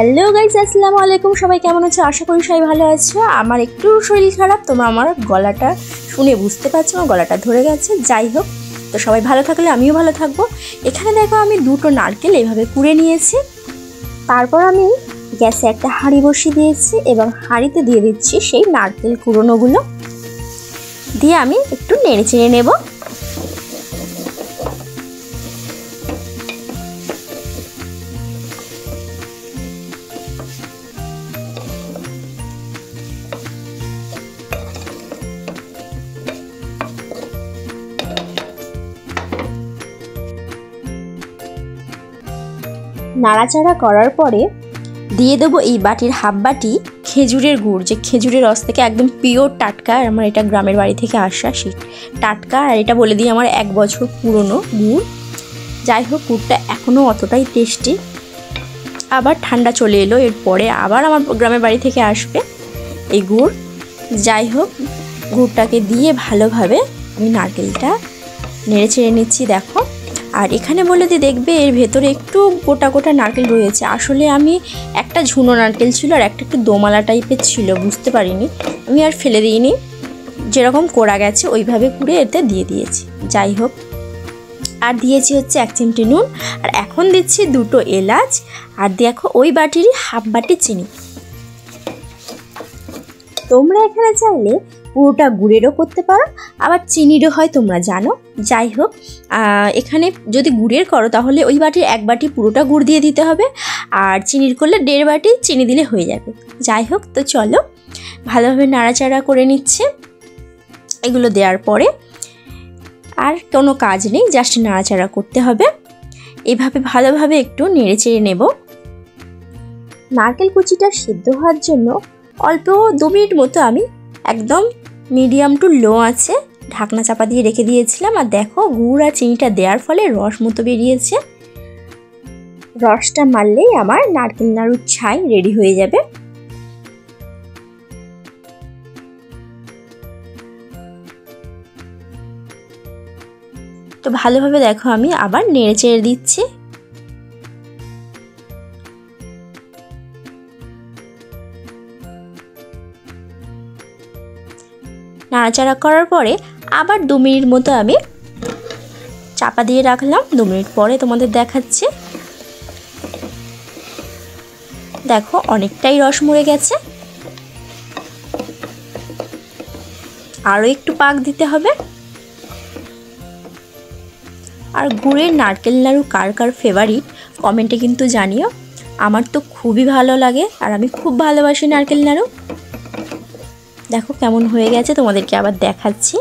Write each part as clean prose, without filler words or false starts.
Hello guys, আসসালামু আলাইকুম। সবাই কেমন আছো? আশা করি সবাই ভালো আছো। আমার একটু শরীর খারাপ, তোমরা আমার গলাটা শুনে বুঝতে পারছো, আমার গলাটা ধরে গেছে। যাই হোক, তো সবাই ভালো থাকলে আমিও ভালো থাকবো। এখানে দেখো আমি দুটো নারকেল এইভাবে কুড়ে নিয়েছি। তারপর আমি গ্যাসে একটা হাঁড়ি বসিয়ে দিয়েছি এবং হাঁড়িতে দিয়ে দিচ্ছি সেই নারকেল কুড়োনোগুলো দিয়ে আমি একটু নেড়ে চেড়ে নেবো। নাড়াচাড়া করার পরে দিয়ে দেবো এই বাটির হাফ বাটি খেজুরের গুড়, যে খেজুরের রস থেকে একদম পিওর টাটকা। আমার এটা গ্রামের বাড়ি থেকে আসা, সেই টাটকা। আর এটা বলে দিই আমার 1 বছর পুরনো গুড়। যাই হোক, গুড়টা এখনও অতটাই টেস্টি। আবার ঠান্ডা চলে এলো, এরপরে আবার আমার গ্রামের বাড়ি থেকে আসবে এই গুড়। যাই হোক, গুড়টাকে দিয়ে ভালোভাবে আমি নারকেলটা নেড়ে চেড়ে নিচ্ছি। দেখো, আর এখানে বলে দিয়ে দেখবে এর ভেতরে একটু গোটা গোটা নারকেল রয়েছে। আসলে আমি একটা ঝুনো নারকেল ছিল আর একটা একটু দোমালা টাইপের ছিল, বুঝতে পারিনি, আমি আর ফেলে দিইনি। যেরকম কোড়া গেছে ওইভাবে কুড়ে এতে দিয়ে দিয়েছি। যাই হোক, আর দিয়েছি হচ্ছে 1 চিমটি নুন, আর এখন দিচ্ছি 2টো এলাচ, আর দেখো ওই বাটিরই হাফ বাটি চিনি। তোমরা এখানে চাইলে পুরোটা গুড়েরও করতে পারো, আবার চিনিরও হয়, তোমরা জানো। যাই হোক, এখানে যদি গুড়ের করো তাহলে ওই বাটির 1 বাটি পুরোটা গুড় দিয়ে দিতে হবে, আর চিনির করলে 1.5 বাটি চিনি দিলে হয়ে যাবে। যাই হোক, তো চলো ভালোভাবে নাড়াচাড়া করে নিচ্ছে। এগুলো দেওয়ার পরে আর কোনো কাজ নেই, জাস্ট নাড়াচাড়া করতে হবে। এভাবে ভালোভাবে একটু নেড়ে চেড়ে নেব। নারকেল কুচিটা সিদ্ধ হওয়ার জন্য অল্প 2 মিনিট মতো আমি একদম মিডিয়াম টু লো আছে ঢাকনা চাপা দিয়ে রেখে দিয়েছিলাম। আর দেখো, গুড় আর চিনিটা দেওয়ার ফলে রস মতো বেরিয়েছে। রসটা মারলেই আমার নারকেল নাড়ুর ছাই রেডি হয়ে যাবে। তো ভালোভাবে দেখো আমি আবার নেড়ে চেড়ে দিচ্ছি। নাড়াচাড়া করার পরে আবার 2 মিনিট মতো আমি চাপা দিয়ে রাখলাম। 2 মিনিট পরে তোমাদের দেখাচ্ছি। দেখো, অনেকটাই রস মরে গেছে, আরও একটু পাক দিতে হবে। আর গুড়ের নারকেল নাড়ু কার কার ফেভারিট কমেন্টে কিন্তু জানিও। আমার তো খুবই ভালো লাগে আর আমি খুব ভালোবাসি নারকেল নাড়ু। দেখো কেমন হয়ে গেছে, তোমাদেরকে আবার দেখাচ্ছি।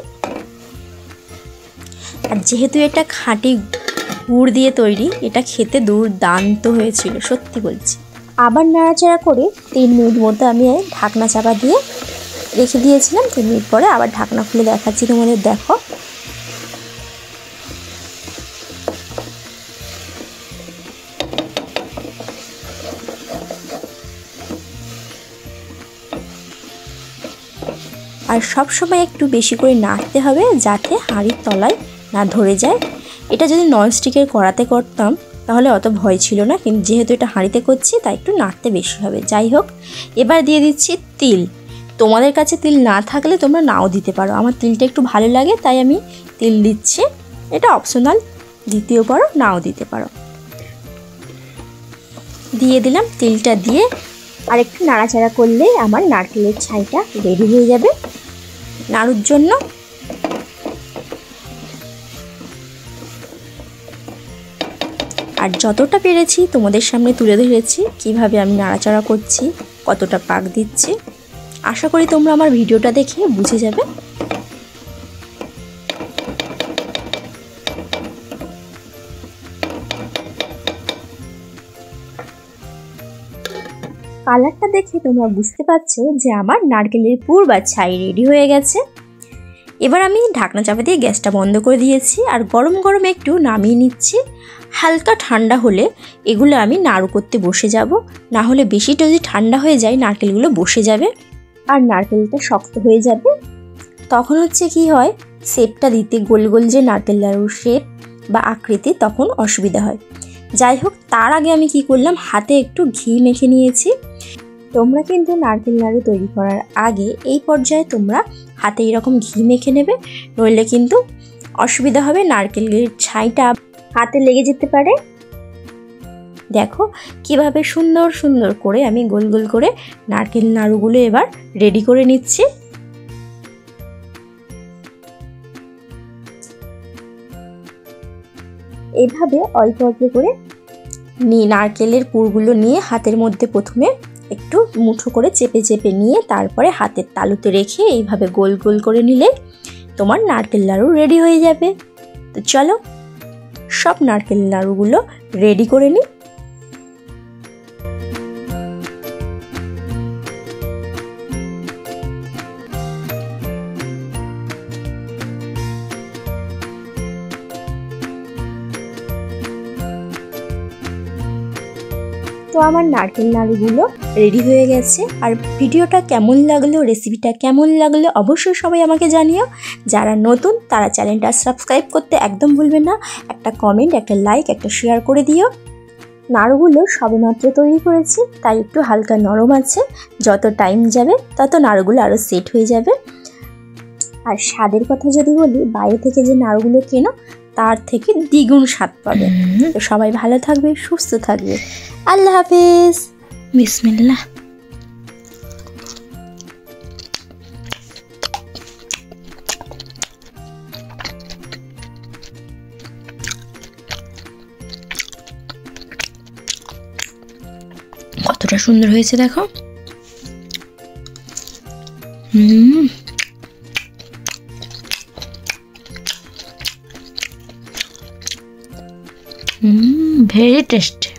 আর যেহেতু এটা খাঁটি গুড় দিয়ে তৈরি, এটা খেতে দুর্দান্ত হয়েছিল, সত্যি বলছি। আবার নাড়াচাড়া করে 3 মিনিট মতো আমি ঢাকনা চাপা দিয়ে রেখে দিয়েছিলাম। 3 মিনিট পরে আবার ঢাকনা খুলে দেখাচ্ছি তোমাদের। দেখো, আর সব সময় একটু বেশি করে নাড়তে হবে যাতে হাঁড়ির তলায় না ধরে যায়। এটা যদি ননস্টিকের কড়াতে করতাম তাহলে অত ভয় ছিল না, কিন্তু যেহেতু এটা হাঁড়িতে করছি তাই একটু নাড়তে বেশি হবে। যাই হোক, এবার দিয়ে দিচ্ছি তিল। তোমাদের কাছে তিল না থাকলে তোমরা নাও দিতে পারো, আমার তিলটা একটু ভালো লাগে তাই আমি তিল দিচ্ছি। এটা অপশনাল, দিতেও পারো নাও দিতে পারো। দিয়ে দিলাম তিলটা, দিয়ে আর একটু নাড়াচাড়া করলে আমার নারকেলের ছাইটা রেডি হয়ে যাবে নাড়ুর জন্য। আর যতটা পেরেছি তোমাদের সামনে তুলে ধরেছি কিভাবে আমি নাড়াচাড়া করছি, কতটা পাক দিচ্ছি। আশা করি তোমরা আমার ভিডিওটা দেখে বুঝে যাবে। কালারটা দেখে তোমরা বুঝতে পারছো যে আমার নারকেলের পুর বা ছাই রেডি হয়ে গেছে। এবার আমি ঢাকনা চাপা দিয়ে গ্যাসটা বন্ধ করে দিয়েছি আর গরম গরম একটু নামিয়ে নিচ্ছি। হালকা ঠান্ডা হলে এগুলো আমি নাড়ু করতে বসে যাব, না হলে বেশিটা যদি ঠান্ডা হয়ে যায় নারকেলগুলো বসে যাবে আর নারকেলটা শক্ত হয়ে যাবে। তখন হচ্ছে কি হয়, শেপটা দিতে গোল গোল যে নারকেল নাড়ুর শেপ বা আকৃতি, তখন অসুবিধা হয়। যাই হোক, তার আগে আমি কি করলাম, হাতে একটু ঘি মেখে নিয়েছি। তোমরা কিন্তু নারকেল নাড়ু তৈরি করার আগে এই পর্যায়ে তোমরা হাতে এরকম ঘি মেখে নেবে, নইলে কিন্তু অসুবিধা হবে, নারকেলের ছাইটা হাতে লেগে যেতে পারে। দেখো কিভাবে সুন্দর সুন্দর করে আমি গোল গোল করে নারকেল নাড়ুগুলো এবার রেডি করে নিচ্ছি। এইভাবে অল্প অল্প করে নারকেলের পুরগুলো নিয়ে হাতের মধ্যে প্রথমে একটু মুঠো করে চেপে চেপে নিয়ে তারপরে হাতের তালুতে রেখে এইভাবে গোল গোল করে নিলে তোমার নারকেল নাড়ু রেডি হয়ে যাবে। তো চলো সব নারকেল নাড়ুগুলো রেডি করে নিই। তো আমার নারকেল নাড়ুগুলো রেডি হয়ে গেছে। আর ভিডিওটা কেমন লাগলো, রেসিপিটা কেমন লাগলো অবশ্যই সবাই আমাকে জানিও। যারা নতুন তারা চ্যানেলটা সাবস্ক্রাইব করতে একদম ভুলবে না। একটা কমেন্ট, একটা লাইক, একটা শেয়ার করে দিও। নাড়ুগুলো সবেমাত্র তৈরি করেছি, তাই একটু হালকা নরম আছে। যত টাইম যাবে তত নাড়ুগুলো আরও সেট হয়ে যাবে। আর স্বাদের কথা যদি বলি, বাইরে থেকে যে নাড়ুগুলো কেনো তার থেকে দ্বিগুণ স্বাদ পাবে। তো সবাই ভালো থাকবে, সুস্থ থাকবে। আল্লাহ হাফেজ। বিসমিল্লাহ। কতটা সুন্দর হয়েছে দেখো। very tasty.